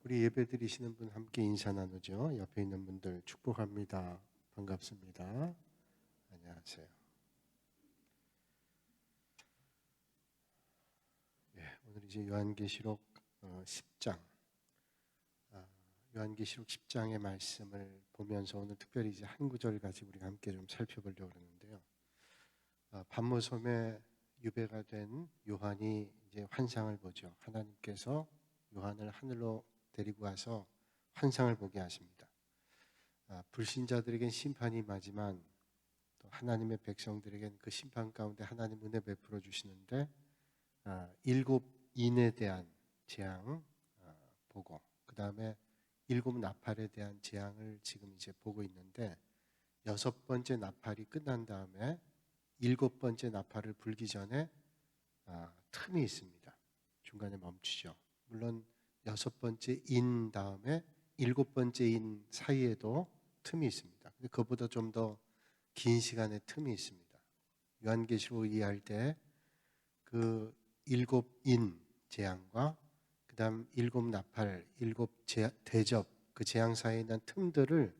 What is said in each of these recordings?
우리 예배 드리시는 분 함께 인사 나누죠. 옆에 있는 분들 축복합니다. 반갑습니다. 안녕하세요. 오늘 이제 요한계시록 10장, 요한계시록 10장의 말씀을 보면서 오늘 특별히 이제 한 구절 가지고 우리가 함께 좀 살펴보려고 그러는데요. 반모섬에 유배가 된 요한이 이제 환상을 보죠. 하나님께서 요한을 하늘로 데리고 가서 환상을 보게 하십니다. 불신자들에겐 심판이 임하지만 또 하나님의 백성들에겐 그 심판 가운데 하나님 은혜 베풀어 주시는데 일곱 인에 대한 재앙 보고 그 다음에 일곱 나팔에 대한 재앙을 지금 이제 보고 있는데 여섯 번째 나팔이 끝난 다음에 일곱 번째 나팔을 불기 전에 틈이 있습니다. 중간에 멈추죠. 물론 여섯 번째 인 다음에 일곱 번째 인 사이에도 틈이 있습니다. 근데 그보다 좀 더 긴 시간의 틈이 있습니다. 요한계시록 이해할 때 그 일곱 인 재앙과 그 다음 일곱 나팔, 일곱 대접 그 재앙 사이에 있는 틈들을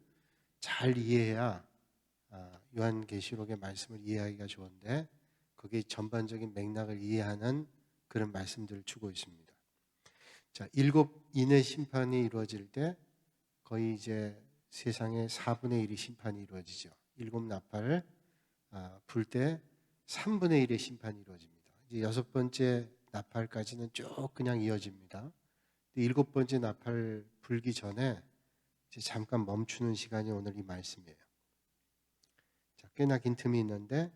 잘 이해해야 요한계시록의 말씀을 이해하기가 좋은데 거기에 전반적인 맥락을 이해하는 그런 말씀들을 주고 있습니다. 자, 일곱 인의 심판이 이루어질 때 거의 이제 세상의 4분의 1이 심판이 이루어지죠. 일곱 나팔을 불 때 3분의 1의 심판이 이루어집니다. 이제 여섯 번째 나팔까지는 쭉 그냥 이어집니다. 일곱 번째 나팔 불기 전에 이제 잠깐 멈추는 시간이 오늘 이 말씀이에요. 자, 꽤나 긴 틈이 있는데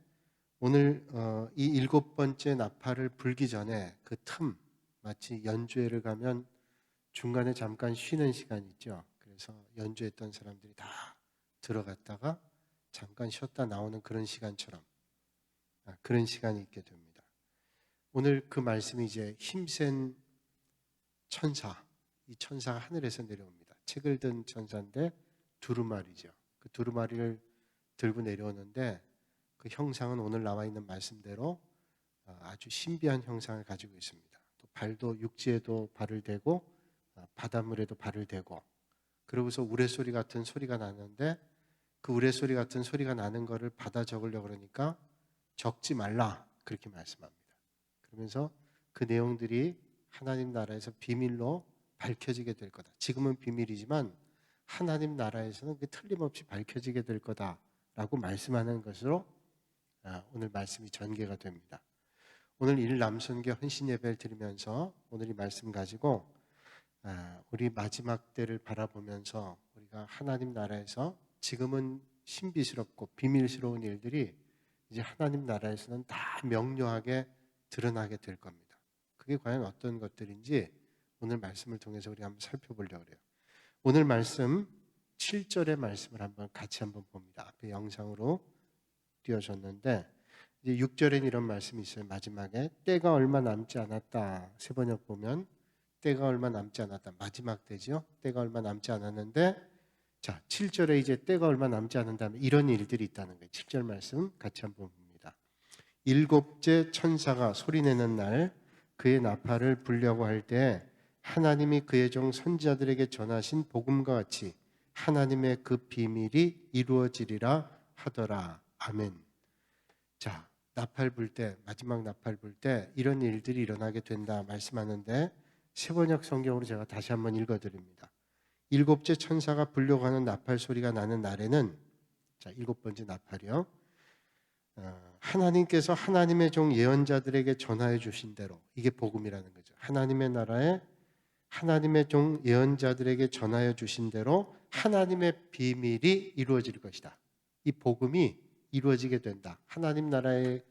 오늘 이 일곱 번째 나팔을 불기 전에 그 틈, 마치 연주회를 가면 중간에 잠깐 쉬는 시간 있죠. 그래서 연주했던 사람들이 다 들어갔다가 잠깐 쉬었다 나오는 그런 시간처럼 그런 시간이 있게 됩니다. 오늘 그 말씀이 이제 힘센 천사, 이 천사가 하늘에서 내려옵니다. 책을 든 천사인데 두루마리죠. 그 두루마리를 들고 내려오는데 그 형상은 오늘 나와 있는 말씀대로 아주 신비한 형상을 가지고 있습니다. 또 발도 육지에도 발을 대고 바닷물에도 발을 대고 그러고서 우레소리 같은 소리가 나는데 그 우레소리 같은 소리가 나는 거를 받아 적으려고 그러니까 적지 말라 그렇게 말씀합니다. 그러면서 그 내용들이 하나님 나라에서 비밀로 밝혀지게 될 거다. 지금은 비밀이지만 하나님 나라에서는 그게 틀림없이 밝혀지게 될 거다라고 말씀하는 것으로 오늘 말씀이 전개가 됩니다. 오늘 일남선교 헌신 예배를 드리면서 오늘 이 말씀 가지고 우리 마지막 때를 바라보면서 우리가 하나님 나라에서 지금은 신비스럽고 비밀스러운 일들이 이제 하나님 나라에서는 다 명료하게 드러나게 될 겁니다. 그게 과연 어떤 것들인지 오늘 말씀을 통해서 우리 한번 살펴보려고 해요. 오늘 말씀 7절의 말씀을 같이 한번 봅니다. 앞에 영상으로 띄워졌는데 이제 6절에는 이런 말씀이 있어요. 마지막에 때가 얼마 남지 않았다. 세번역 보면 때가 얼마 남지 않았다. 마지막 때죠. 때가 얼마 남지 않았는데 자 7절에 이제 때가 얼마 남지 않은다면 이런 일들이 있다는 거예요. 7절 말씀 같이 한번 봅니다. 일곱째 천사가 소리내는 날 그의 나팔을 불려고 할 때 하나님이 그의 종 선지자들에게 전하신 복음과 같이 하나님의 그 비밀이 이루어지리라 하더라. 아멘. 자, 나팔 불 때, 마지막 나팔 불 때 이런 일들이 일어나게 된다 말씀하는데 세번역 성경으로 제가 다시 한번 읽어드립니다. 일곱째 천사가 불려고 하는 나팔 소리가 나는 날에는 자, 일곱 번째 나팔이요. 하나님께서 하나님의 종 예언자들에게 전하여 주신 대로 이게 복음이라는 거죠. 하나님의 나라에 하나님의 종 예언자들에게 전하여 주신 대로 하나님의 비밀이 이루어질 것이다. 이 복음이 이루어지게 된다. 하나님 나라의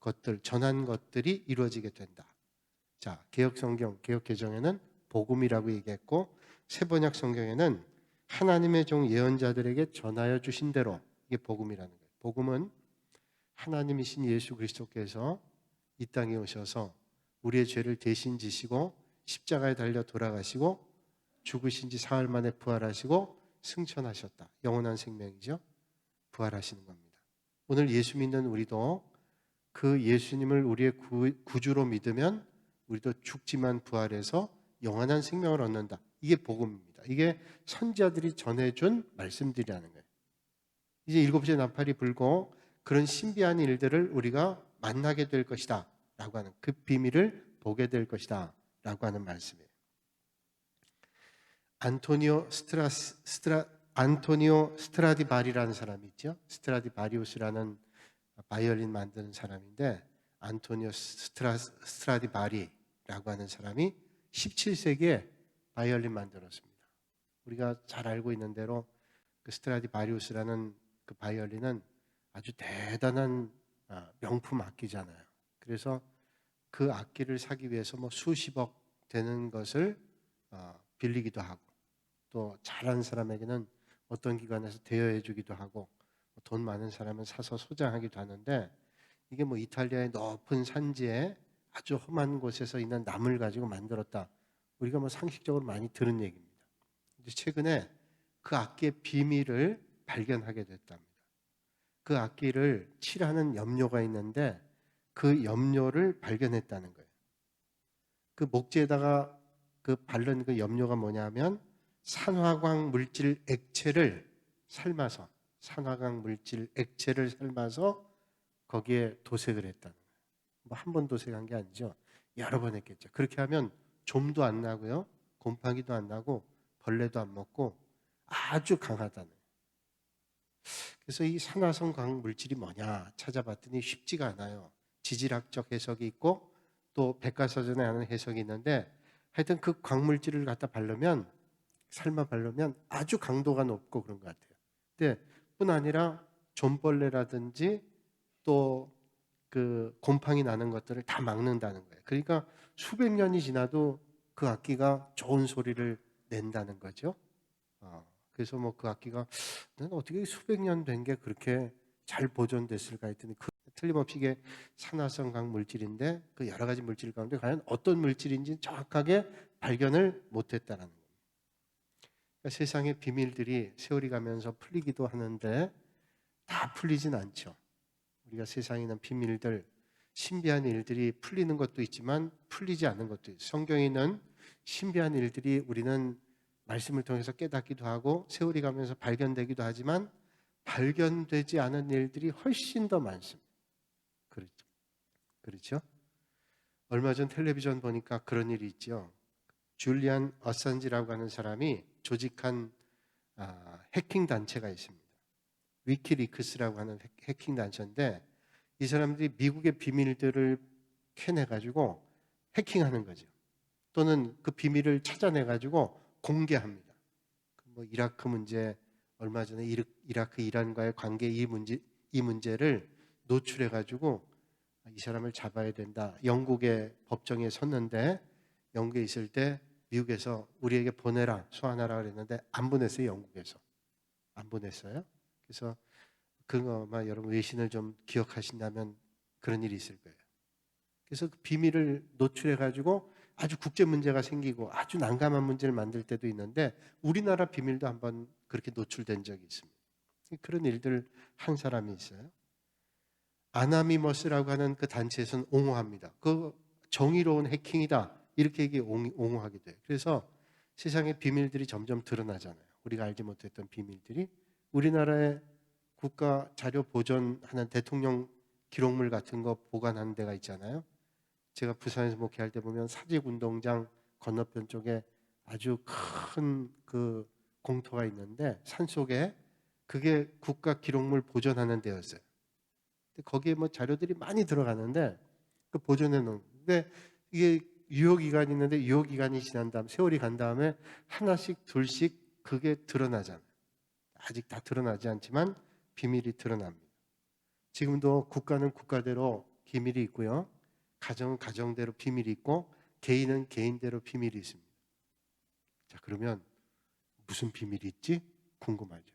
것들, 전한 것들이 이루어지게 된다. 자, 개역 성경, 개역 개정에는 복음이라고 얘기했고 세번역 성경에는 하나님의 종 예언자들에게 전하여 주신 대로 이게 복음이라는 거예요. 복음은 하나님이신 예수 그리스도께서 이 땅에 오셔서 우리의 죄를 대신 지시고 십자가에 달려 돌아가시고 죽으신 지 사흘 만에 부활하시고 승천하셨다. 영원한 생명이죠. 부활하시는 겁니다. 오늘 예수 믿는 우리도 그 예수님을 우리의 구주로 믿으면 우리도 죽지만 부활해서 영원한 생명을 얻는다. 이게 복음입니다. 이게 선지자들이 전해준 말씀들이라는 거예요. 이제 일곱째 나팔이 불고 그런 신비한 일들을 우리가 만나게 될 것이다 라고 하는, 그 비밀을 보게 될 것이다 라고 하는 말씀이에요. 안토니오 스트라디바리라는 사람이 있죠. 스트라디바리우스라는 바이올린 만드는 사람인데, 안토니오 스트라디바리라고 하는 사람이 17세기에 바이올린 만들었습니다. 우리가 잘 알고 있는 대로 그 스트라디바리우스라는 그 바이올린은 아주 대단한 명품 악기잖아요. 그래서 그 악기를 사기 위해서 뭐 수십억 되는 것을 빌리기도 하고, 또 잘하는 사람에게는 어떤 기관에서 대여해 주기도 하고, 돈 많은 사람은 사서 소장하기도 하는데, 이게 뭐 이탈리아의 높은 산지에 아주 험한 곳에서 있는 나무를 가지고 만들었다. 우리가 뭐 상식적으로 많이 들은 얘기입니다. 근데 최근에 그 악기의 비밀을 발견하게 됐답니다. 그 악기를 칠하는 염료가 있는데 그 염료를 발견했다는 거예요. 그 목재에다가 그 바른 그 염료가 뭐냐면 산화광 물질 액체를 삶아서, 산화광 물질 액체를 삶아서 거기에 도색을 했다는 거예요. 뭐 한 번 도색한 게 아니죠. 여러 번 했겠죠. 그렇게 하면 좀도 안 나고요, 곰팡이도 안 나고 벌레도 안 먹고 아주 강하다는 거예요. 그래서 이 산화성 광 물질이 뭐냐 찾아봤더니 쉽지가 않아요. 지질학적 해석이 있고 또 백과사전에 하는 해석이 있는데, 하여튼 그 광물질을 갖다 바르면, 삶아 바르면 아주 강도가 높고 그런 것 같아요. 근데 뿐 아니라 좀벌레라든지 또 그 곰팡이 나는 것들을 다 막는다는 거예요. 그러니까 수백 년이 지나도 그 악기가 좋은 소리를 낸다는 거죠. 그래서 뭐 그 악기가 어떻게 수백 년 된 게 그렇게 잘 보존됐을까 했더니, 그 틀림없이 이게 산화성 강 물질인데 그 여러 가지 물질 가운데 과연 어떤 물질인지 정확하게 발견을 못했다는 겁니다. 그러니까 세상의 비밀들이 세월이 가면서 풀리기도 하는데 다 풀리진 않죠. 우리가 세상에 있는 비밀들, 신비한 일들이 풀리는 것도 있지만 풀리지 않는 것도 있어요. 성경에 있는 신비한 일들이 우리는 말씀을 통해서 깨닫기도 하고 세월이 가면서 발견되기도 하지만 발견되지 않은 일들이 훨씬 더 많습니다. 그렇죠? 그렇죠? 얼마 전 텔레비전 보니까 그런 일이 있죠. 줄리안 어산지라고 하는 사람이 조직한 해킹 단체가 있습니다. 위키리크스라고 하는 해킹 단체인데, 이 사람들이 미국의 비밀들을 캐내가지고 해킹하는 거죠. 또는 그 비밀을 찾아내가지고 공개합니다. 뭐 이라크 문제, 얼마 전에 이라크 이란과의 관계 이 문제를 노출해가지고 이 사람을 잡아야 된다. 영국의 법정에 섰는데, 영국에 있을 때 미국에서 우리에게 보내라, 소환하라 그랬는데 안 보냈어요. 영국에서 안 보냈어요. 그래서 그거만 여러분 외신을 좀 기억하신다면 그런 일이 있을 거예요. 그래서 그 비밀을 노출해가지고 아주 국제 문제가 생기고 아주 난감한 문제를 만들 때도 있는데, 우리나라 비밀도 한번 그렇게 노출된 적이 있습니다. 그런 일들 한 사람이 있어요. 아나미머스라고 하는 그 단체에서는 옹호합니다. 그 정의로운 해킹이다 이렇게 옹호하게 돼요. 그래서 세상의 비밀들이 점점 드러나잖아요. 우리가 알지 못했던 비밀들이. 우리나라의 국가 자료 보존하는 대통령 기록물 같은 거 보관하는 데가 있잖아요. 제가 부산에서 목회할 때 보면 사직운동장 건너편 쪽에 아주 큰 그 공터가 있는데 산속에 그게 국가 기록물 보존하는 데였어요. 거기에 뭐 자료들이 많이 들어가는데 그 보존해 놓은. 근데 이게 유효기간이 있는데 유효기간이 지난 다음 세월이 간 다음에 하나씩 둘씩 그게 드러나잖아요. 아직 다 드러나지 않지만 비밀이 드러납니다. 지금도 국가는 국가대로 기밀이 있고요. 가정은 가정대로 비밀이 있고 개인은 개인대로 비밀이 있습니다. 자, 그러면 무슨 비밀이 있지? 궁금하죠.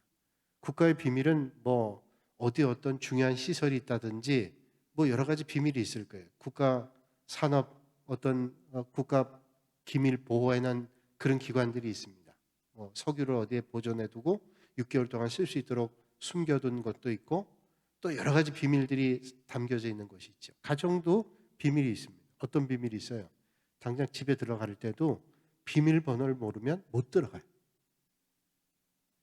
국가의 비밀은 뭐 어디 어떤 중요한 시설이 있다든지 뭐 여러 가지 비밀이 있을 거예요. 국가 산업 어떤 국가 기밀 보호에는 그런 기관들이 있습니다. 뭐 석유를 어디에 보존해 두고 6개월 동안 쓸 수 있도록 숨겨둔 것도 있고 또 여러 가지 비밀들이 담겨져 있는 것이 있죠. 가정도 비밀이 있습니다. 어떤 비밀이 있어요? 당장 집에 들어갈 때도 비밀번호를 모르면 못 들어가요.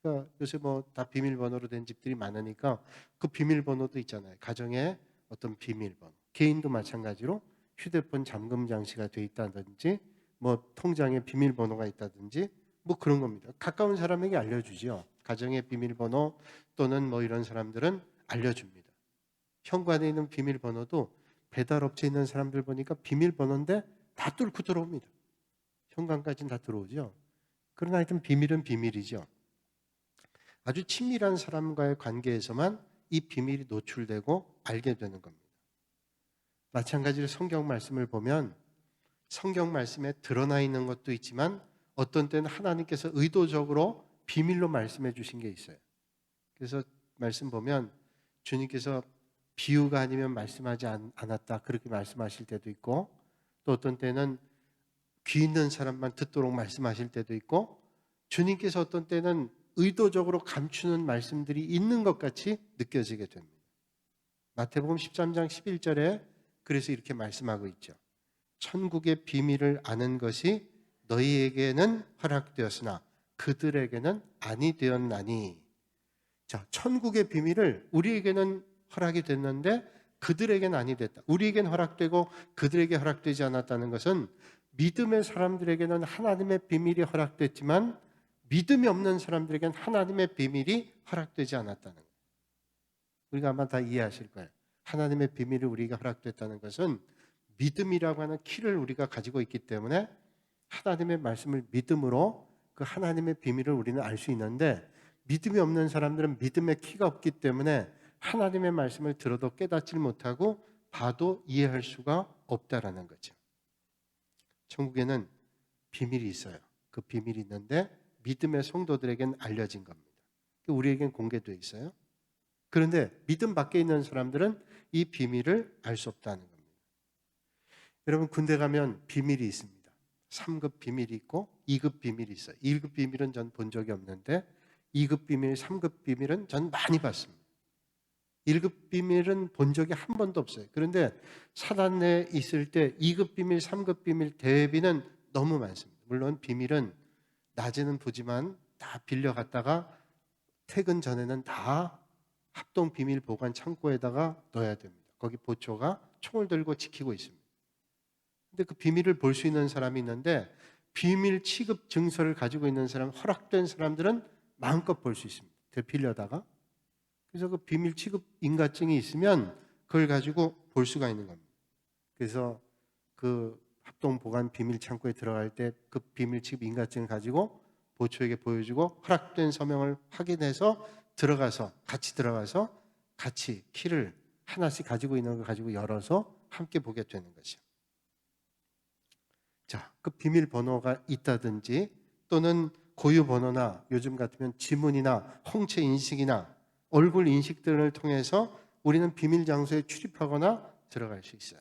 그러니까 요새 뭐 다 비밀번호로 된 집들이 많으니까 그 비밀번호도 있잖아요. 가정에 어떤 비밀번호. 개인도 마찬가지로 휴대폰 잠금 장치가 돼 있다든지 뭐 통장에 비밀번호가 있다든지 뭐 그런 겁니다. 가까운 사람에게 알려주죠. 가정의 비밀번호 또는 뭐 이런 사람들은 알려줍니다. 현관에 있는 비밀번호도 배달업체에 있는 사람들 보니까 비밀번호인데 다 뚫고 들어옵니다. 현관까지는 다 들어오죠. 그러나 하여튼 비밀은 비밀이죠. 아주 친밀한 사람과의 관계에서만 이 비밀이 노출되고 알게 되는 겁니다. 마찬가지로 성경 말씀을 보면 성경 말씀에 드러나 있는 것도 있지만 어떤 때는 하나님께서 의도적으로 비밀로 말씀해 주신 게 있어요. 그래서 말씀 보면 주님께서 비유가 아니면 말씀하지 않았다 그렇게 말씀하실 때도 있고, 또 어떤 때는 귀 있는 사람만 듣도록 말씀하실 때도 있고, 주님께서 어떤 때는 의도적으로 감추는 말씀들이 있는 것 같이 느껴지게 됩니다. 마태복음 13장 11절에 그래서 이렇게 말씀하고 있죠. 천국의 비밀을 아는 것이 너희에게는 허락되었으나 그들에게는 아니 되었나니. 자, 천국의 비밀을 우리에게는 허락이 됐는데 그들에게는 아니 됐다. 우리에게는 허락되고 그들에게 허락되지 않았다는 것은 믿음의 사람들에게는 하나님의 비밀이 허락됐지만 믿음이 없는 사람들에게는 하나님의 비밀이 허락되지 않았다는 거예요. 우리가 아마 다 이해하실 거예요. 하나님의 비밀이 우리가 허락됐다는 것은 믿음이라고 하는 키를 우리가 가지고 있기 때문에 하나님의 말씀을 믿음으로 그 하나님의 비밀을 우리는 알 수 있는데, 믿음이 없는 사람들은 믿음의 키가 없기 때문에 하나님의 말씀을 들어도 깨닫지 못하고 봐도 이해할 수가 없다라는 거죠. 천국에는 비밀이 있어요. 그 비밀이 있는데 믿음의 성도들에게는 알려진 겁니다. 우리에겐 공개되어 있어요. 그런데 믿음 밖에 있는 사람들은 이 비밀을 알 수 없다는 겁니다. 여러분, 군대 가면 비밀이 있습니다. 3급 비밀이 있고 2급 비밀이 있어요. 1급 비밀은 전 본 적이 없는데 2급 비밀, 3급 비밀은 전 많이 봤습니다. 1급 비밀은 본 적이 한 번도 없어요. 그런데 사단 내에 있을 때 2급 비밀, 3급 비밀 대비는 너무 많습니다. 물론 비밀은 낮에는 보지만 다 빌려갔다가 퇴근 전에는 다 합동 비밀 보관 창고에다가 넣어야 됩니다. 거기 보초가 총을 들고 지키고 있습니다. 근데 그 비밀을 볼 수 있는 사람이 있는데 비밀 취급 증서를 가지고 있는 사람, 허락된 사람들은 마음껏 볼 수 있습니다. 되필려다가. 그래서 그 비밀 취급 인가증이 있으면 그걸 가지고 볼 수가 있는 겁니다. 그래서 그 합동 보관 비밀 창고에 들어갈 때 그 비밀 취급 인가증을 가지고 보초에게 보여주고 허락된 서명을 확인해서 같이 들어가서 같이 키를 하나씩 가지고 있는 걸 가지고 열어서 함께 보게 되는 것이요. 자, 그 비밀번호가 있다든지 또는 고유번호나 요즘 같으면 지문이나 홍채 인식이나 얼굴 인식 등을 통해서 우리는 비밀 장소에 출입하거나 들어갈 수 있어요.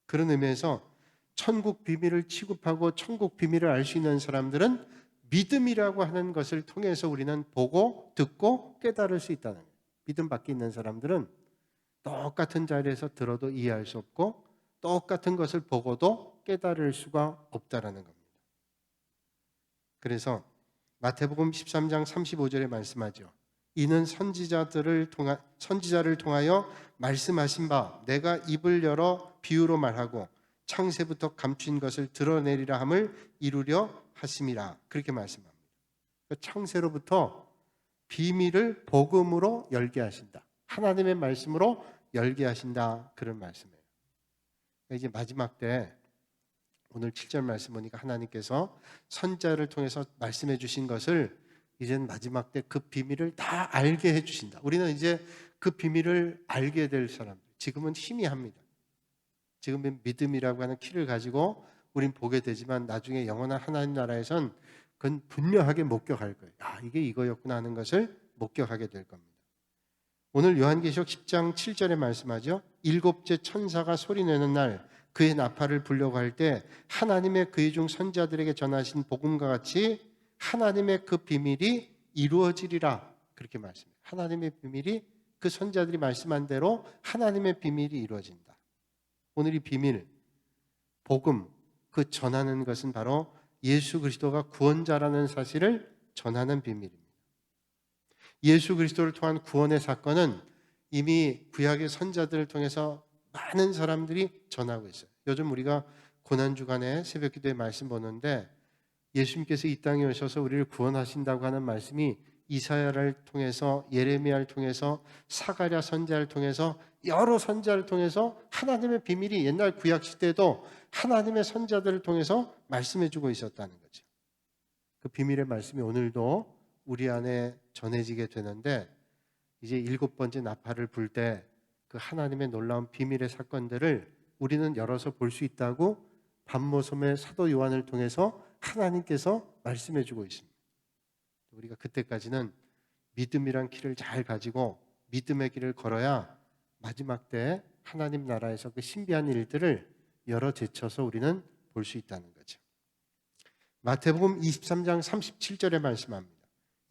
그런 의미에서 천국 비밀을 취급하고 천국 비밀을 알 수 있는 사람들은 믿음이라고 하는 것을 통해서 우리는 보고 듣고 깨달을 수 있다는 거예요. 믿음 밖에 있는 사람들은 똑같은 자리에서 들어도 이해할 수 없고 똑같은 것을 보고도 깨달을 수가 없다라는 겁니다. 그래서 마태복음 13장 35절에 말씀하죠. 이는 선지자를 통하여 말씀하신 바 내가 입을 열어 비유로 말하고 창세부터 감춘 것을 드러내리라 함을 이루려 하심이라. 그렇게 말씀합니다. 창세로부터 비밀을 복음으로 열게 하신다. 하나님의 말씀으로 열게 하신다. 그런 말씀이에요. 이제 마지막 때 오늘 7절 말씀 보니까 하나님께서 선자를 통해서 말씀해 주신 것을 이제는 마지막 때 그 비밀을 다 알게 해 주신다. 우리는 이제 그 비밀을 알게 될 사람들. 지금은 희미합니다. 지금은 믿음이라고 하는 키를 가지고 우린 보게 되지만 나중에 영원한 하나님 나라에선 그건 분명하게 목격할 거예요. 이게 이거였구나 하는 것을 목격하게 될 겁니다. 오늘 요한계시록 10장 7절에 말씀하죠. 일곱째 천사가 소리내는 날 그의 나팔을 불려고 할 때 하나님의 그의 중 선자들에게 전하신 복음과 같이 하나님의 그 비밀이 이루어지리라. 그렇게 말씀해요. 하나님의 비밀이 그 선자들이 말씀한 대로 하나님의 비밀이 이루어진다. 오늘 이 비밀, 복음, 그 전하는 것은 바로 예수 그리스도가 구원자라는 사실을 전하는 비밀입니다. 예수 그리스도를 통한 구원의 사건은 이미 구약의 선자들을 통해서 많은 사람들이 전하고 있어요. 요즘 우리가 고난주간에 새벽기도에 말씀 보는데 예수님께서 이 땅에 오셔서 우리를 구원하신다고 하는 말씀이 이사야를 통해서, 예레미야를 통해서, 사가랴 선지자를 통해서, 여러 선지자를 통해서 하나님의 비밀이 옛날 구약 시대에도 하나님의 선지자들을 통해서 말씀해 주고 있었다는 거죠. 그 비밀의 말씀이 오늘도 우리 안에 전해지게 되는데, 이제 7번째 나팔을 불 때 그 하나님의 놀라운 비밀의 사건들을 우리는 열어서 볼 수 있다고 반모섬의 사도 요한을 통해서 하나님께서 말씀해 주고 있습니다. 우리가 그때까지는 믿음이란 길을 잘 가지고 믿음의 길을 걸어야 마지막 때 하나님 나라에서 그 신비한 일들을 열어 제쳐서 우리는 볼 수 있다는 거죠. 마태복음 23장 37절에 말씀합니다.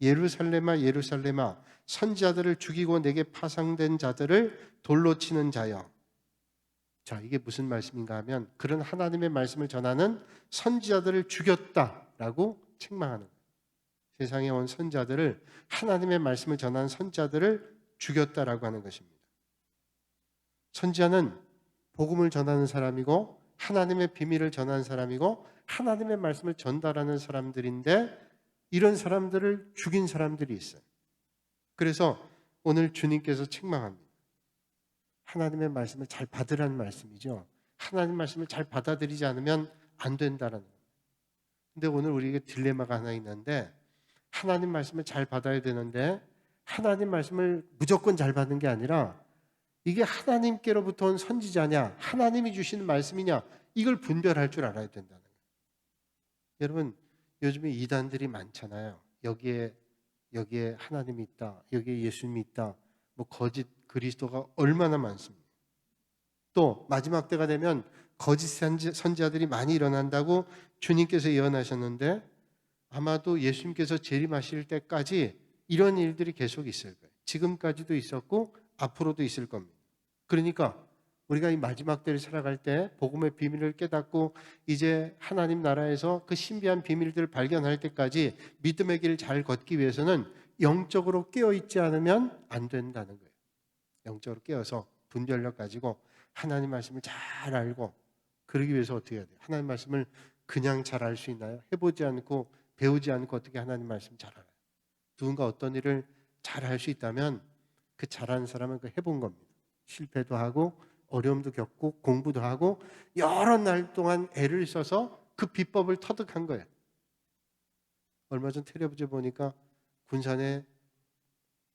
예루살렘아 예루살렘아 선지자들을 죽이고 내게 파상된 자들을 돌로 치는 자여. 자, 이게 무슨 말씀인가 하면 그런 하나님의 말씀을 전하는 선지자들을 죽였다라고 책망하는 거예요. 세상에 온 선지자들을, 하나님의 말씀을 전하는 선지자들을 죽였다라고 하는 것입니다. 선지자는 복음을 전하는 사람이고 하나님의 비밀을 전하는 사람이고 하나님의 말씀을 전달하는 사람들인데 이런 사람들을 죽인 사람들이 있어요. 그래서 오늘 주님께서 책망합니다. 하나님의 말씀을 잘 받으라는 말씀이죠. 하나님 말씀을 잘 받아들이지 않으면 안 된다는 거예요. 근데 오늘 우리에게 딜레마가 하나 있는데 하나님 말씀을 잘 받아야 되는데 하나님 말씀을 무조건 잘 받는 게 아니라 이게 하나님께로부터 온 선지자냐 하나님이 주시는 말씀이냐 이걸 분별할 줄 알아야 된다는 거예요. 여러분 요즘에 이단들이 많잖아요. 여기에 하나님이 있다. 여기에 예수님이 있다. 뭐 거짓 그리스도가 얼마나 많습니다. 또 마지막 때가 되면 거짓 선지자들이 많이 일어난다고 주님께서 예언하셨는데 아마도 예수님께서 재림하실 때까지 이런 일들이 계속 있을 거예요. 지금까지도 있었고 앞으로도 있을 겁니다. 그러니까 우리가 이 마지막 때를 살아갈 때 복음의 비밀을 깨닫고 이제 하나님 나라에서 그 신비한 비밀들을 발견할 때까지 믿음의 길을 잘 걷기 위해서는 영적으로 깨어있지 않으면 안 된다는 거예요. 영적으로 깨어서 분별력 가지고 하나님 말씀을 잘 알고 그러기 위해서 어떻게 해야 돼요? 하나님 말씀을 그냥 잘 알 수 있나요? 해보지 않고 배우지 않고 어떻게 하나님 말씀 잘 알아요? 누군가 어떤 일을 잘 할 수 있다면 그 잘하는 사람은 그 해본 겁니다. 실패도 하고 어려움도 겪고 공부도 하고 여러 날 동안 애를 써서 그 비법을 터득한 거예요. 얼마 전 텔레비전 보니까 군산에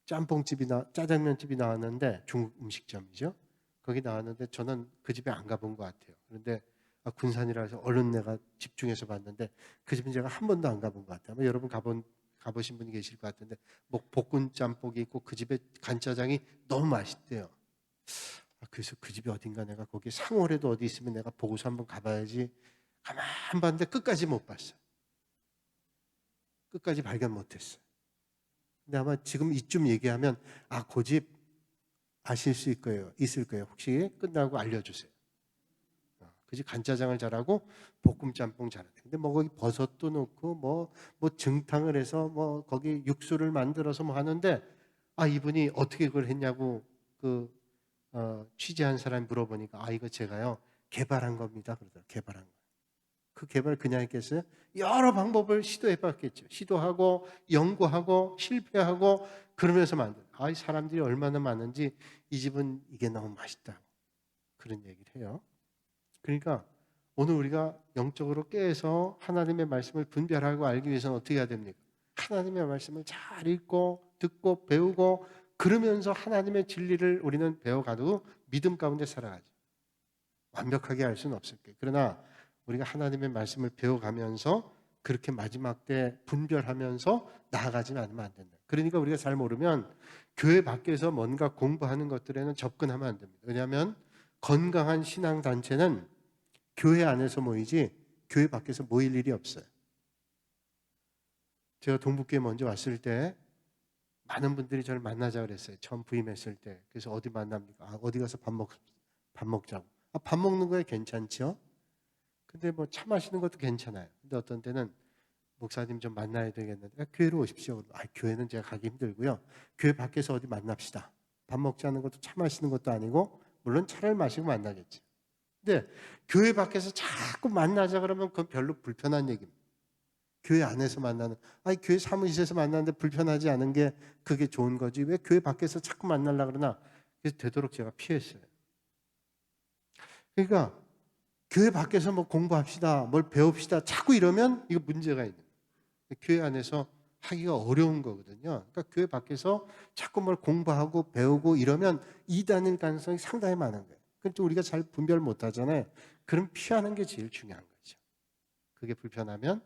짜장면집이 나왔는데 중국 음식점이죠. 거기 나왔는데 저는 그 집에 안 가본 것 같아요. 그런데 군산이라서 얼른 내가 집중해서 봤는데 그 집은 제가 한 번도 안 가본 것 같아요. 아마 여러분 가보신 분이 계실 것 같은데 뭐 볶은 짬뽕이 있고 그 집에 간짜장이 너무 맛있대요. 그래서 그 집이 어딘가 내가 거기 상월에도 어디 있으면 내가 보고서 한번 가봐야지 가만 봤는데 끝까지 못 봤어요. 끝까지 발견 못했어요. 근데 아마 지금 이쯤 얘기하면 그 집 아실 수 있을 거예요. 혹시 끝나고 알려주세요. 그 집 간짜장을 잘하고 볶음 짬뽕 잘하대. 근데 뭐 거기 버섯도 넣고 뭐 증탕을 해서 뭐 거기 육수를 만들어서 뭐 하는데 이분이 어떻게 그걸 했냐고 취재한 사람이 물어보니까 이거 제가요 개발한 겁니다. 그러더라고요. 개발한 거. 그 개발 그냥 했겠어요? 여러 방법을 시도해 봤겠죠. 시도하고 연구하고 실패하고 그러면서 만든. 이 사람들이 얼마나 많은지 이 집은 이게 너무 맛있다. 그런 얘기를 해요. 그러니까 오늘 우리가 영적으로 깨서 하나님의 말씀을 분별하고 알기 위해서는 어떻게 해야 됩니까? 하나님의 말씀을 잘 읽고 듣고 배우고 그러면서 하나님의 진리를 우리는 배워가도 믿음 가운데 살아가죠. 완벽하게 알 수는 없을 거예요. 그러나 우리가 하나님의 말씀을 배워가면서 그렇게 마지막 때 분별하면서 나아가지 않으면 안 된다. 그러니까 우리가 잘 모르면 교회 밖에서 뭔가 공부하는 것들에는 접근하면 안 됩니다. 왜냐하면 건강한 신앙단체는 교회 안에서 모이지 교회 밖에서 모일 일이 없어요. 제가 동북교회 먼저 왔을 때 많은 분들이 저를 만나자 그랬어요. 처음 부임했을 때. 그래서 어디 만납니까? 어디 가서 밥 먹자고. 밥 먹는 거에 괜찮죠? 근데 뭐 차 마시는 것도 괜찮아요. 근데 어떤 때는 목사님 좀 만나야 되겠는데 교회로 오십시오. 교회는 제가 가기 힘들고요. 교회 밖에서 어디 만납시다. 밥 먹자는 것도 차 마시는 것도 아니고 물론 차를 마시고 만나겠지. 근데 교회 밖에서 자꾸 만나자 그러면 그건 별로 불편한 얘기입니다. 교회 안에서 만나는, 교회 사무실에서 만나는데 불편하지 않은 게 그게 좋은 거지. 왜 교회 밖에서 자꾸 만나려고 그러나? 그래서 되도록 제가 피했어요. 그러니까 교회 밖에서 뭐 공부합시다, 뭘 배웁시다, 자꾸 이러면 이거 문제가 있는 거예요. 교회 안에서 하기가 어려운 거거든요. 그러니까 교회 밖에서 자꾸 뭘 공부하고 배우고 이러면 이단일 가능성이 상당히 많은 거예요. 그러니까 우리가 잘 분별 못 하잖아요. 그럼 피하는 게 제일 중요한 거죠. 그게 불편하면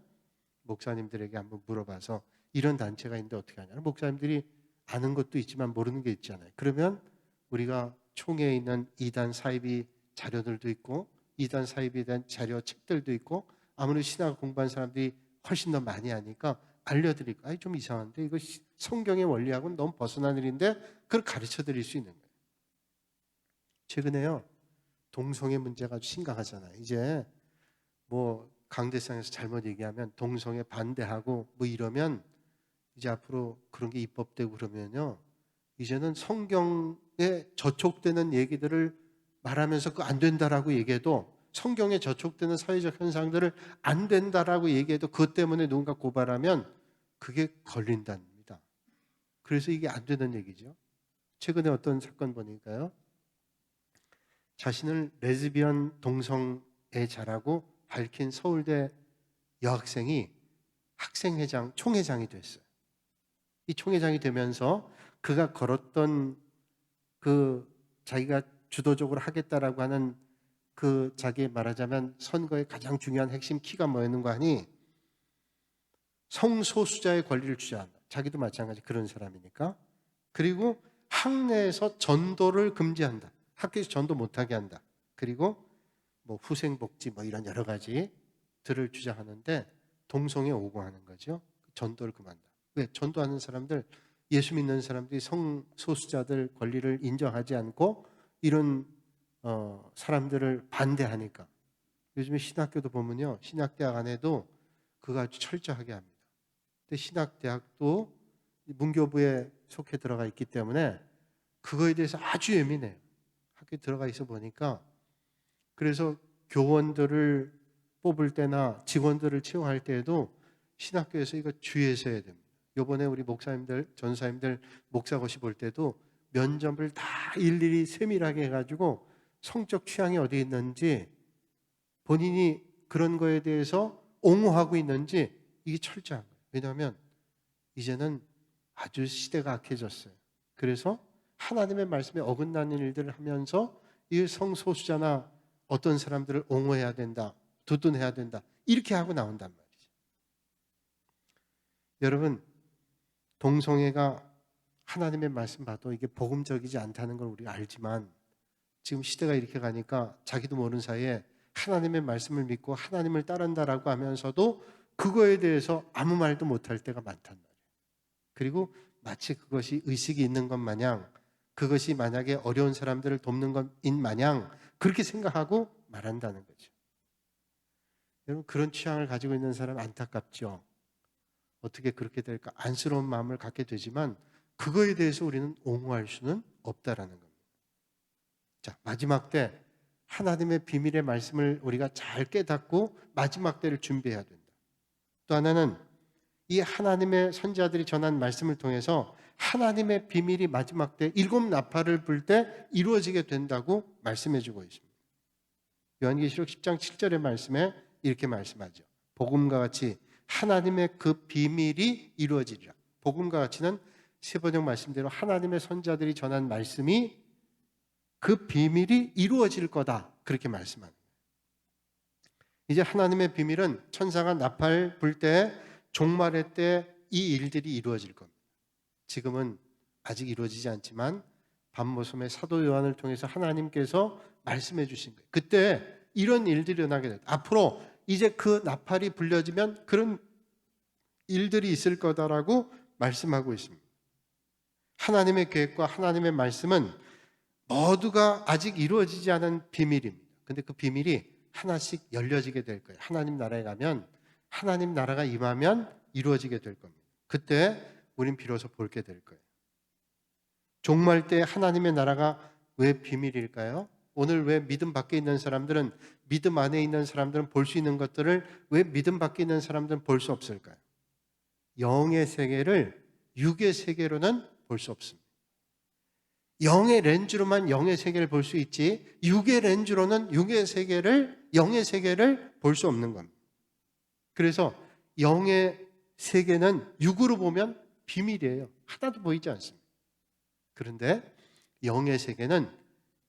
목사님들에게 한번 물어봐서 이런 단체가 있는데 어떻게 하냐. 목사님들이 아는 것도 있지만 모르는 게 있잖아요. 그러면 우리가 총회에 있는 이단 사이비 자료들도 있고 이단 사이비에 대한 자료 책들도 있고 아무래도 신학 공부한 사람들이 훨씬 더 많이 하니까 알려드리고 좀 이상한데 이거 성경의 원리하고는 너무 벗어난 일인데 그걸 가르쳐 드릴 수 있는 거예요. 최근에요. 동성애 문제가 아주 심각하잖아요. 이제 뭐 강대상에서 잘못 얘기하면 동성애 반대하고 뭐 이러면 이제 앞으로 그런 게 입법되고 그러면요. 이제는 성경에 저촉되는 얘기들을 말하면서 그 안 된다라고 얘기해도 성경에 저촉되는 사회적 현상들을 안 된다라고 얘기해도 그것 때문에 누군가 고발하면 그게 걸린답니다. 그래서 이게 안 되는 얘기죠. 최근에 어떤 사건 보니까요. 자신을 레즈비언 동성애자라고 밝힌 서울대 여학생이 학생회장, 총회장이 됐어요. 이 총회장이 되면서 그가 걸었던 그 자기가 주도적으로 하겠다라고 하는 그 자기 말하자면 선거의 가장 중요한 핵심 키가 뭐였는가 하니 성소수자의 권리를 주장한다. 자기도 마찬가지 그런 사람이니까. 그리고 학내에서 전도를 금지한다. 학교에서 전도 못하게 한다. 그리고 뭐 후생복지 뭐 이런 여러 가지들을 주장하는데 동성애 오고하는 거죠. 전도를 금한다. 왜? 전도하는 사람들, 예수 믿는 사람들이 성소수자들 권리를 인정하지 않고 이런 사람들을 반대하니까. 요즘에 신학교도 보면요. 신학대학 안에도 그거 아주 철저하게 합니다. 근데 신학대학도 문교부에 속해 들어가 있기 때문에 그거에 대해서 아주 예민해요. 학교에 들어가 있어 보니까 그래서 교원들을 뽑을 때나 직원들을 채용할 때에도 신학교에서 이거 주의해서 해야 됩니다. 요번에 우리 목사님들, 전사님들 목사고시 볼 때도 면접을 다 일일이 세밀하게 해가지고 성적 취향이 어디 있는지 본인이 그런 거에 대해서 옹호하고 있는지 이게 철저한 거예요. 왜냐하면 이제는 아주 시대가 악해졌어요. 그래서 하나님의 말씀에 어긋나는 일들을 하면서 이 성소수자나 어떤 사람들을 옹호해야 된다, 두둔해야 된다 이렇게 하고 나온단 말이죠. 여러분, 동성애가 하나님의 말씀 봐도 이게 복음적이지 않다는 걸 우리가 알지만 지금 시대가 이렇게 가니까 자기도 모르는 사이에 하나님의 말씀을 믿고 하나님을 따른다라고 하면서도 그거에 대해서 아무 말도 못할 때가 많단 말이에요. 그리고 마치 그것이 의식이 있는 것 마냥 그것이 만약에 어려운 사람들을 돕는 것인 마냥 그렇게 생각하고 말한다는 거죠. 여러분 그런 취향을 가지고 있는 사람 안타깝죠. 어떻게 그렇게 될까 안쓰러운 마음을 갖게 되지만 그거에 대해서 우리는 옹호할 수는 없다라는 겁니다. 자, 마지막 때 하나님의 비밀의 말씀을 우리가 잘 깨닫고 마지막 때를 준비해야 된다. 또 하나는 이 하나님의 선지자들이 전한 말씀을 통해서 하나님의 비밀이 마지막 때 일곱 나팔을 불 때 이루어지게 된다고 말씀해 주고 있습니다. 요한계시록 10장 7절의 말씀에 이렇게 말씀하죠. 복음과 같이 하나님의 그 비밀이 이루어지리라. 복음과 같이는 세번역 말씀대로 하나님의 선지자들이 전한 말씀이 그 비밀이 이루어질 거다. 그렇게 말씀합니다. 이제 하나님의 비밀은 천사가 나팔 불 때 종말의 때 이 일들이 이루어질 겁니다. 지금은 아직 이루어지지 않지만 밤모섬의 사도 요한을 통해서 하나님께서 말씀해 주신 거예요. 그때 이런 일들이 일어나게 됐다. 앞으로 이제 그 나팔이 불려지면 그런 일들이 있을 거다라고 말씀하고 있습니다. 하나님의 계획과 하나님의 말씀은 모두가 아직 이루어지지 않은 비밀입니다. 근데 그 비밀이 하나씩 열려지게 될 거예요. 하나님 나라에 가면, 하나님 나라가 임하면 이루어지게 될 겁니다. 그때 우린 비로소 볼게 될 거예요. 종말 때 하나님의 나라가 왜 비밀일까요? 오늘 왜 믿음 밖에 있는 사람들은, 믿음 안에 있는 사람들은 볼 수 있는 것들을 왜 믿음 밖에 있는 사람들은 볼 수 없을까요? 영의 세계를 육의 세계로는 볼 수 없습니다. 영의 렌즈로만 영의 세계를 볼 수 있지, 육의 렌즈로는 육의 세계를, 영의 세계를 볼 수 없는 겁니다. 그래서 영의 세계는 육으로 보면 비밀이에요. 하나도 보이지 않습니다. 그런데 영의 세계는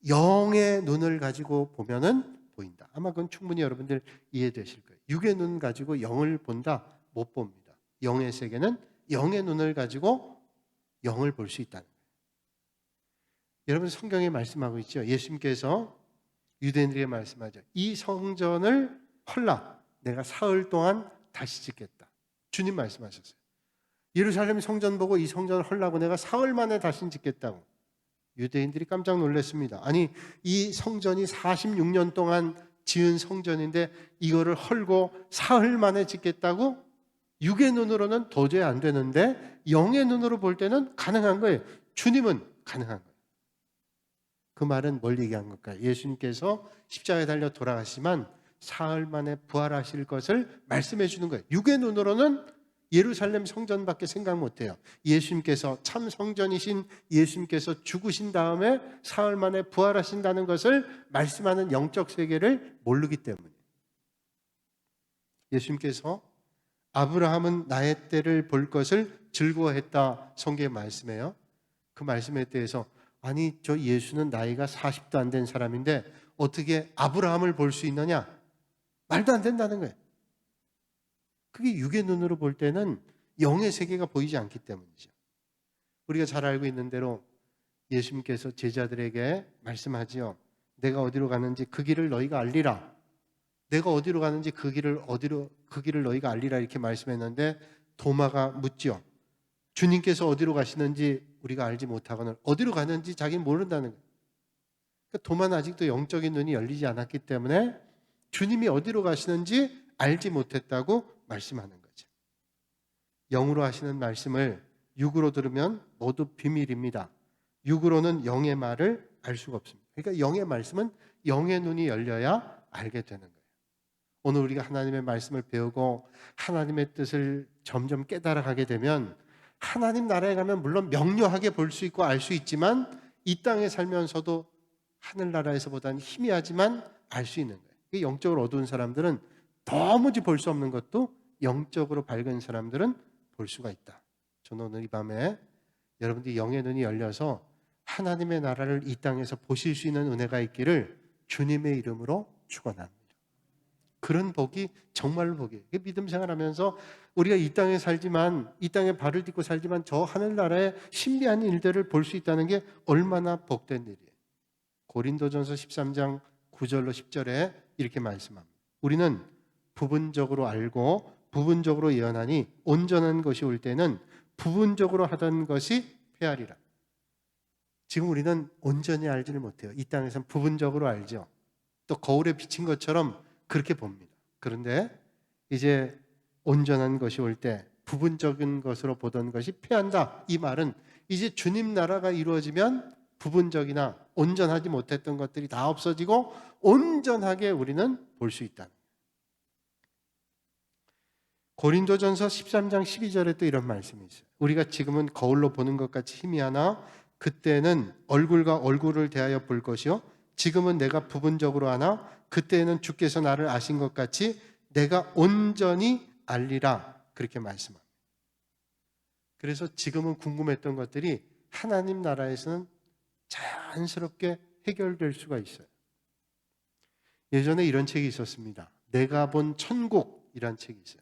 영의 눈을 가지고 보면은 보인다. 아마 그건 충분히 여러분들 이해되실 거예요. 육의 눈 가지고 영을 본다? 못 봅니다. 영의 세계는 영의 눈을 가지고 영을 볼 수 있다는 거예요. 여러분, 성경에 말씀하고 있죠. 예수님께서 유대인들에게 말씀하죠. 이 성전을 헐라, 내가 사흘 동안 다시 짓겠다. 주님 말씀하셨어요. 예루살렘 성전 보고 이 성전을 헐라고 내가 사흘 만에 다시 짓겠다고. 유대인들이 깜짝 놀랐습니다. 아니, 이 성전이 46년 동안 지은 성전인데 이거를 헐고 사흘 만에 짓겠다고? 육의 눈으로는 도저히 안 되는데 영의 눈으로 볼 때는 가능한 거예요. 주님은 가능한 거예요. 그 말은 뭘 얘기한 걸까요? 예수님께서 십자가에 달려 돌아가시지만 사흘 만에 부활하실 것을 말씀해 주는 거예요. 육의 눈으로는 예루살렘 성전밖에 생각 못해요. 예수님께서 참 성전이신 예수님께서 죽으신 다음에 사흘 만에 부활하신다는 것을 말씀하는 영적 세계를 모르기 때문에. 예수님께서 아브라함은 나의 때를 볼 것을 즐거워했다, 성경에 말씀해요. 그 말씀에 대해서, 아니 저 예수는 나이가 40도 안 된 사람인데 어떻게 아브라함을 볼 수 있느냐? 말도 안 된다는 거예요. 그게 육의 눈으로 볼 때는 영의 세계가 보이지 않기 때문이죠. 우리가 잘 알고 있는 대로 예수님께서 제자들에게 말씀하지요. 내가 어디로 가는지 그 길을 너희가 알리라. 내가 어디로 가는지 그 길을 너희가 알리라, 이렇게 말씀했는데 도마가 묻지요. 주님께서 어디로 가시는지 우리가 알지 못하거나 어디로 가는지 자기는 모른다는 거예요. 그러니까 도마는 아직도 영적인 눈이 열리지 않았기 때문에 주님이 어디로 가시는지 알지 못했다고 말씀하는 거죠. 영으로 하시는 말씀을 육으로 들으면 모두 비밀입니다. 육으로는 영의 말을 알 수가 없습니다. 그러니까 영의 말씀은 영의 눈이 열려야 알게 되는 거예요. 오늘 우리가 하나님의 말씀을 배우고 하나님의 뜻을 점점 깨달아가게 되면 하나님 나라에 가면 물론 명료하게 볼 수 있고 알 수 있지만 이 땅에 살면서도 하늘나라에서보다는 희미하지만 알 수 있는 거예요. 영적으로 어두운 사람들은 도무지 볼 수 없는 것도 영적으로 밝은 사람들은 볼 수가 있다. 저는 오늘 이 밤에 여러분들이 영의 눈이 열려서 하나님의 나라를 이 땅에서 보실 수 있는 은혜가 있기를 주님의 이름으로 축원합니다. 그런 복이 정말로 복이에요. 믿음 생활하면서 우리가 이 땅에 살지만, 이 땅에 발을 딛고 살지만 저 하늘나라의 신비한 일들을 볼 수 있다는 게 얼마나 복된 일이에요. 고린도전서 13장 9절로 10절에 이렇게 말씀합니다. 우리는 부분적으로 알고 부분적으로 예언하니 온전한 것이 올 때는 부분적으로 하던 것이 패하리라. 지금 우리는 온전히 알지를 못해요. 이 땅에서는 부분적으로 알죠. 또 거울에 비친 것처럼 그렇게 봅니다. 그런데 이제 온전한 것이 올 때 부분적인 것으로 보던 것이 패한다. 이 말은 이제 주님 나라가 이루어지면 부분적이나 온전하지 못했던 것들이 다 없어지고 온전하게 우리는 볼 수 있다. 고린도전서 13장 12절에 또 이런 말씀이 있어요. 우리가 지금은 거울로 보는 것 같이 희미하나 그때는 얼굴과 얼굴을 대하여 볼 것이요 지금은 내가 부분적으로 하나 그때는 주께서 나를 아신 것 같이 내가 온전히 알리라, 그렇게 말씀합니다. 그래서 지금은 궁금했던 것들이 하나님 나라에서는 자연스럽게 해결될 수가 있어요. 예전에 이런 책이 있었습니다. 내가 본 천국이란 책이 있어요.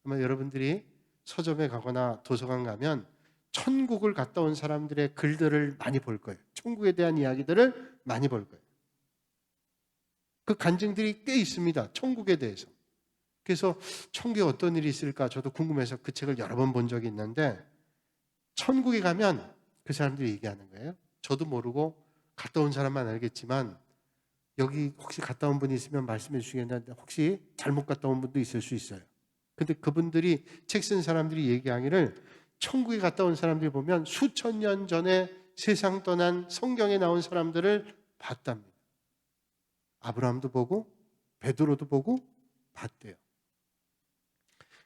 아마 여러분들이 서점에 가거나 도서관 가면 천국을 갔다 온 사람들의 글들을 많이 볼 거예요. 천국에 대한 이야기들을 많이 볼 거예요. 그 간증들이 꽤 있습니다. 천국에 대해서. 그래서 천국에 어떤 일이 있을까 저도 궁금해서 그 책을 여러 번 본 적이 있는데, 천국에 가면 그 사람들이 얘기하는 거예요. 저도 모르고 갔다 온 사람만 알겠지만 여기 혹시 갔다 온 분이 있으면 말씀해 주시겠는데 혹시 잘못 갔다 온 분도 있을 수 있어요. 근데 그분들이 책 쓴 사람들이 얘기하기를 천국에 갔다 온 사람들이 보면 수천 년 전에 세상 떠난 성경에 나온 사람들을 봤답니다. 아브라함도 보고 베드로도 보고 봤대요.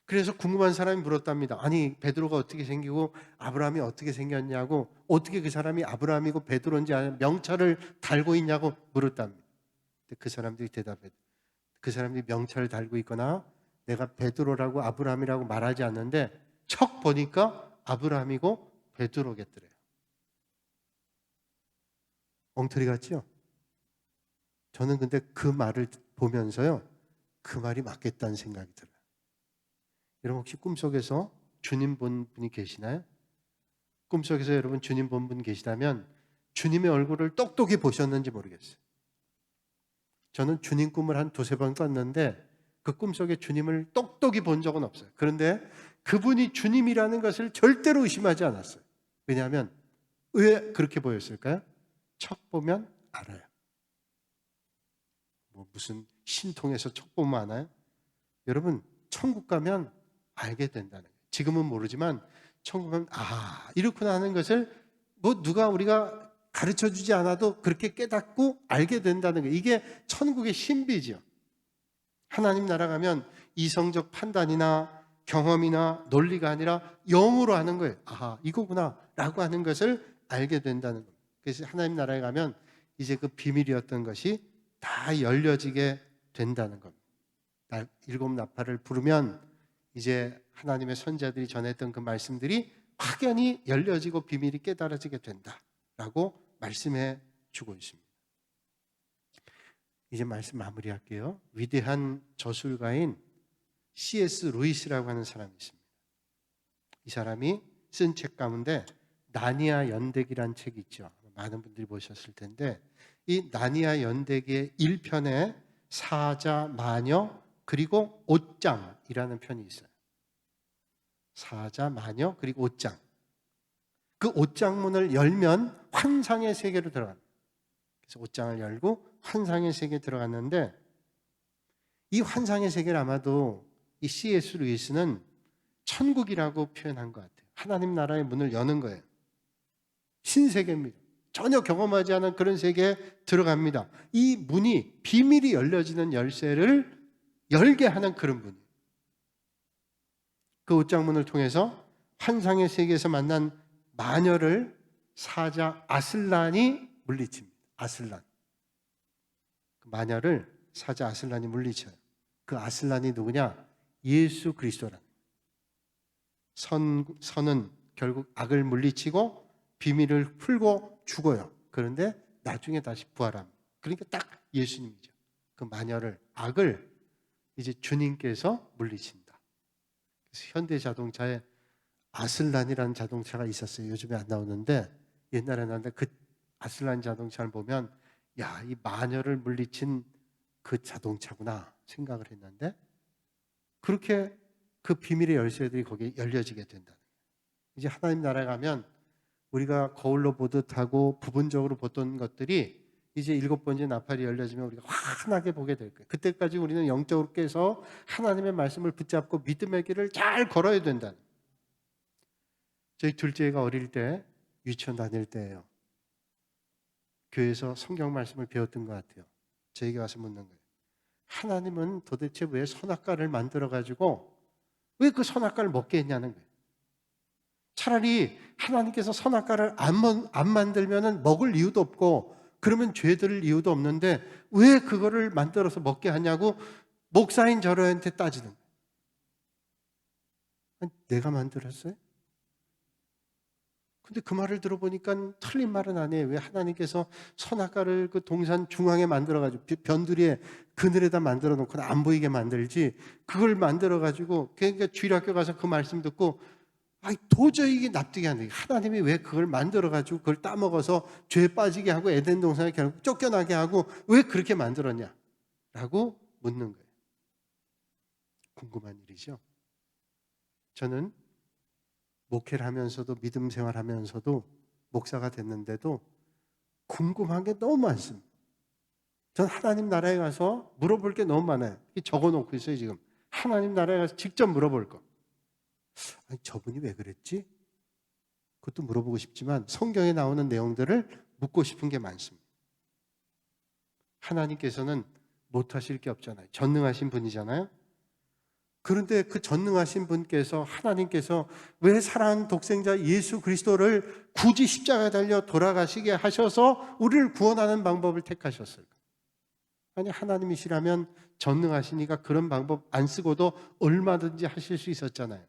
그래서 궁금한 사람이 물었답니다. 아니 베드로가 어떻게 생기고 아브라함이 어떻게 생겼냐고, 어떻게 그 사람이 아브라함이고 베드로인지 아는 명찰을 달고 있냐고 물었답니다. 근데 그 사람들이 대답해, 그 사람들이 명찰을 달고 있거나 내가 베드로라고 아브라함이라고 말하지 않는데 척 보니까 아브라함이고 베드로겠더래요. 엉터리 같죠? 저는 근데 그 말을 보면서요, 그 말이 맞겠다는 생각이 들어요. 여러분 혹시 꿈속에서 주님 본 분이 계시나요? 꿈속에서 여러분 주님 본 분 계시다면 주님의 얼굴을 똑똑히 보셨는지 모르겠어요. 저는 주님 꿈을 한 두세 번 꿨는데 그 꿈속에 주님을 똑똑히 본 적은 없어요. 그런데 그분이 주님이라는 것을 절대로 의심하지 않았어요. 왜냐하면 왜 그렇게 보였을까요? 척 보면 알아요. 뭐 무슨 신통에서 척 보면 아나요? 여러분 천국 가면 알게 된다는 거예요. 지금은 모르지만 천국 가면 이렇구나 하는 것을 뭐 누가 우리가 가르쳐 주지 않아도 그렇게 깨닫고 알게 된다는 거예요. 이게 천국의 신비죠. 하나님 나라 가면 이성적 판단이나 경험이나 논리가 아니라 영으로 하는 거예요. 이거구나 라고 하는 것을 알게 된다는 겁니다. 그래서 하나님 나라에 가면 이제 그 비밀이었던 것이 다 열려지게 된다는 겁니다. 일곱 나팔을 부르면 이제 하나님의 선자들이 전했던 그 말씀들이 확연히 열려지고 비밀이 깨달아지게 된다라고 말씀해 주고 있습니다. 이제 말씀 마무리할게요. 위대한 저술가인 C.S. 루이스라고 하는 사람이 있습니다. 이 사람이 쓴 책 가운데 나니아 연대기란 책이 있죠. 많은 분들이 보셨을 텐데 이 나니아 연대기의 1편에 사자, 마녀, 그리고 옷장이라는 편이 있어요. 사자, 마녀, 그리고 옷장. 그 옷장문을 열면 환상의 세계로 들어갑니다. 그래서 옷장을 열고 환상의 세계에 들어갔는데 이 환상의 세계를 아마도 이 C.S. 루이스는 천국이라고 표현한 것 같아요. 하나님 나라의 문을 여는 거예요. 신세계입니다. 전혀 경험하지 않은 그런 세계에 들어갑니다. 이 문이 비밀이 열려지는 열쇠를 열게 하는 그런 문이에요. 그 옷장문을 통해서 환상의 세계에서 만난 마녀를 사자 아슬란이 물리칩니다. 아슬란. 그 마녀를 사자 아슬란이 물리쳐요. 그 아슬란이 누구냐? 예수 그리스도라는. 선은 결국 악을 물리치고 비밀을 풀고 죽어요. 그런데 나중에 다시 부활합니다. 그러니까 딱 예수님이죠. 그 마녀를, 악을 이제 주님께서 물리친다. 그래서 현대 자동차에 아슬란이라는 자동차가 있었어요. 요즘에 안 나오는데 옛날에 나왔는데 그 아슬란 자동차를 보면 이 마녀를 물리친 그 자동차구나 생각을 했는데 그렇게 그 비밀의 열쇠들이 거기에 열려지게 된다. 이제 하나님 나라에 가면 우리가 거울로 보듯 하고 부분적으로 보던 것들이 이제 7번째 나팔이 열려지면 우리가 환하게 보게 될 거예요. 그때까지 우리는 영적으로 깨서 하나님의 말씀을 붙잡고 믿음의 길을 잘 걸어야 된다. 저희 둘째가 어릴 때 유치원 다닐 때예요. 교회에서 성경 말씀을 배웠던 것 같아요. 저에게 와서 묻는 거예요. 하나님은 도대체 왜 선악과를 만들어가지고 왜 그 선악과를 먹게 했냐는 거예요. 차라리 하나님께서 선악과를 안 만들면 먹을 이유도 없고 그러면 죄 들을 이유도 없는데 왜 그거를 만들어서 먹게 하냐고 목사인 저한테 따지는 거예요. 아니, 내가 만들었어요? 근데 그 말을 들어보니까 틀린 말은 아니에요. 왜 하나님께서 선악과를 그 동산 중앙에 만들어가지고 변두리에 그늘에다 만들어 놓고 안 보이게 만들지 그걸 만들어가지고 그러니까 주일학교 가서 그 말씀 듣고 도저히 이게 납득이 안 돼요. 하나님이 왜 그걸 만들어가지고 그걸 따먹어서 죄에 빠지게 하고 에덴 동산에 결국 쫓겨나게 하고 왜 그렇게 만들었냐? 라고 묻는 거예요. 궁금한 일이죠. 저는 목회를 하면서도 믿음 생활하면서도 목사가 됐는데도 궁금한 게 너무 많습니다. 전 하나님 나라에 가서 물어볼 게 너무 많아요. 적어놓고 있어요 지금. 하나님 나라에 가서 직접 물어볼 거. 아니, 저분이 왜 그랬지? 그것도 물어보고 싶지만 성경에 나오는 내용들을 묻고 싶은 게 많습니다. 하나님께서는 못하실 게 없잖아요. 전능하신 분이잖아요. 그런데 그 전능하신 분께서, 하나님께서 왜 사랑하는 독생자 예수 그리스도를 굳이 십자가에 달려 돌아가시게 하셔서 우리를 구원하는 방법을 택하셨을까? 아니, 하나님이시라면 전능하시니까 그런 방법 안 쓰고도 얼마든지 하실 수 있었잖아요.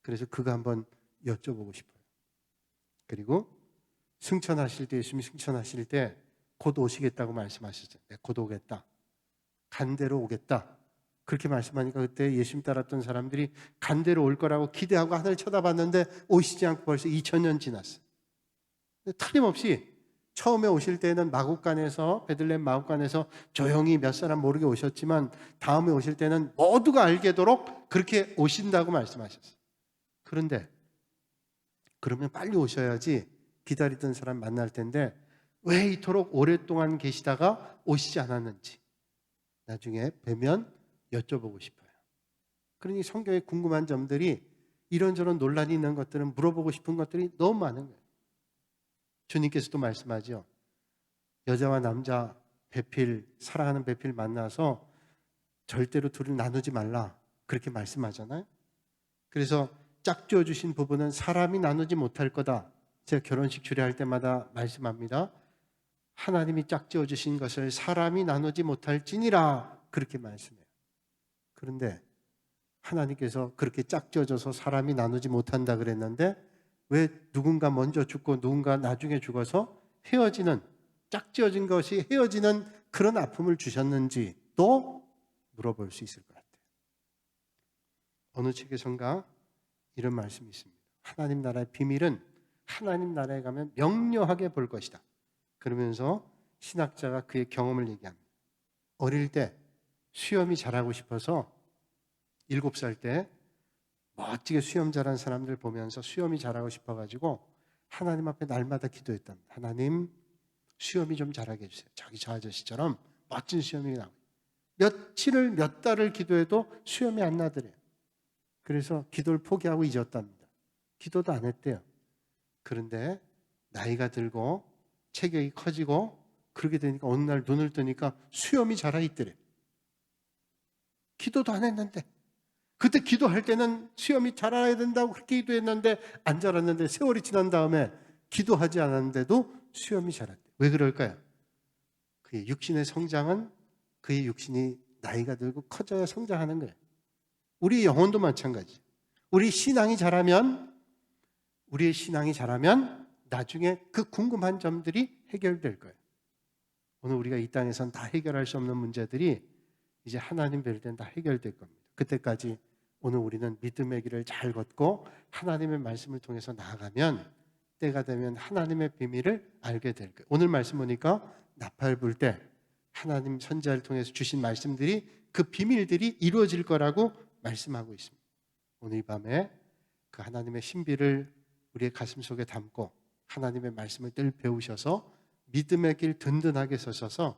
그래서 그거 한번 여쭤보고 싶어요. 그리고 승천하실 때, 예수님이 승천하실 때 곧 오시겠다고 말씀하시죠. 네, 곧 오겠다. 간대로 오겠다. 그렇게 말씀하니까 그때 예수님 따랐던 사람들이 간대로 올 거라고 기대하고 하늘 쳐다봤는데 오시지 않고 벌써 2000년 지났어요. 틀림없이 처음에 오실 때는 마국간에서, 베들레헴 마국간에서 조용히 몇 사람 모르게 오셨지만 다음에 오실 때는 모두가 알게도록 그렇게 오신다고 말씀하셨어요. 그런데 그러면 빨리 오셔야지 기다리던 사람 만날 텐데 왜 이토록 오랫동안 계시다가 오시지 않았는지 나중에 뵈면 여쭤보고 싶어요. 그러니 성경에 궁금한 점들이, 이런저런 논란이 있는 것들은 물어보고 싶은 것들이 너무 많은 거예요. 주님께서도 말씀하죠. 여자와 남자 배필, 사랑하는 배필 만나서 절대로 둘을 나누지 말라, 그렇게 말씀하잖아요. 그래서 짝지어 주신 부부는 사람이 나누지 못할 거다. 제가 결혼식 주례할 때마다 말씀합니다. 하나님이 짝지어 주신 것을 사람이 나누지 못할지니라, 그렇게 말씀해요. 그런데 하나님께서 그렇게 짝지어져서 사람이 나누지 못한다 그랬는데 왜 누군가 먼저 죽고 누군가 나중에 죽어서 헤어지는, 짝지어진 것이 헤어지는 그런 아픔을 주셨는지도 물어볼 수 있을 것 같아요. 어느 책에선가 이런 말씀이 있습니다. 하나님 나라의 비밀은 하나님 나라에 가면 명료하게 볼 것이다. 그러면서 신학자가 그의 경험을 얘기합니다. 어릴 때 수염이 자라고 싶어서 7살 때 멋지게 수염 자란 사람들 보면서 수염이 자라고 싶어가지고 하나님 앞에 날마다 기도했답니다. 하나님, 수염이 좀 자라게 해주세요. 저기 저 아저씨처럼 멋진 수염이 나고. 며칠을 몇 달을 기도해도 수염이 안 나더래요. 그래서 기도를 포기하고 잊었답니다. 기도도 안 했대요. 그런데 나이가 들고 체격이 커지고 그렇게 되니까 어느 날 눈을 뜨니까 수염이 자라 있더래요. 기도도 안 했는데, 그때 기도할 때는 수염이 자라야 된다고 그렇게 기도했는데 안 자랐는데 세월이 지난 다음에 기도하지 않았는데도 수염이 자랐대요. 왜 그럴까요? 그의 육신의 성장은 그의 육신이 나이가 들고 커져야 성장하는 거예요. 우리 영혼도 마찬가지. 우리의 신앙이 자라면 나중에 그 궁금한 점들이 해결될 거예요. 오늘 우리가 이 땅에선 다 해결할 수 없는 문제들이 이제 하나님 뵐 땐 다 해결될 겁니다. 그때까지 오늘 우리는 믿음의 길을 잘 걷고 하나님의 말씀을 통해서 나아가면 때가 되면 하나님의 비밀을 알게 될 거예요. 오늘 말씀 보니까 나팔 불 때 하나님 선지자를 통해서 주신 말씀들이, 그 비밀들이 이루어질 거라고 말씀하고 있습니다. 오늘 이 밤에 그 하나님의 신비를 우리의 가슴 속에 담고 하나님의 말씀을 늘 배우셔서 믿음의 길 든든하게 서셔서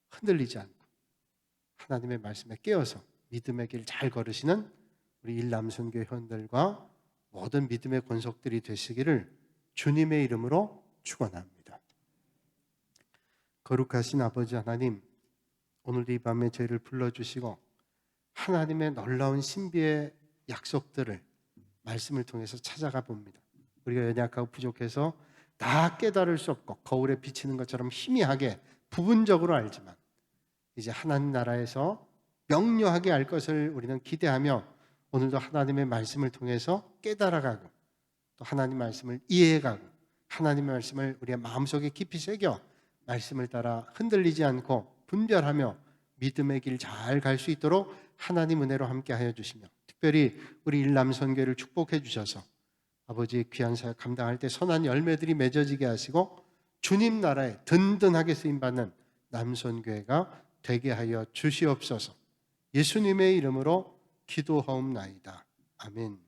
흔들리지 않고 하나님의 말씀에 깨어서 믿음의 길 잘 걸으시는 우리 일남선교회 회원들과 모든 믿음의 권속들이 되시기를 주님의 이름으로 축원합니다. 거룩하신 아버지 하나님, 오늘도 이 밤에 저희를 불러주시고 하나님의 놀라운 신비의 약속들을 말씀을 통해서 찾아가 봅니다. 우리가 연약하고 부족해서 다 깨달을 수 없고 거울에 비치는 것처럼 희미하게 부분적으로 알지만 이제 하나님 나라에서 명료하게 알 것을 우리는 기대하며 오늘도 하나님의 말씀을 통해서 깨달아가고 또 하나님 말씀을 이해해가고 하나님의 말씀을 우리의 마음속에 깊이 새겨 말씀을 따라 흔들리지 않고 분별하며 믿음의 길 잘 갈 수 있도록 하나님 은혜로 함께 하여 주시며 특별히 우리 일남선교회를 축복해 주셔서 아버지의 귀한 사역 감당할 때 선한 열매들이 맺어지게 하시고 주님 나라에 든든하게 쓰임받는 남선교회가 되게 하여 주시옵소서. 예수님의 이름으로 기도하옵나이다. 아멘.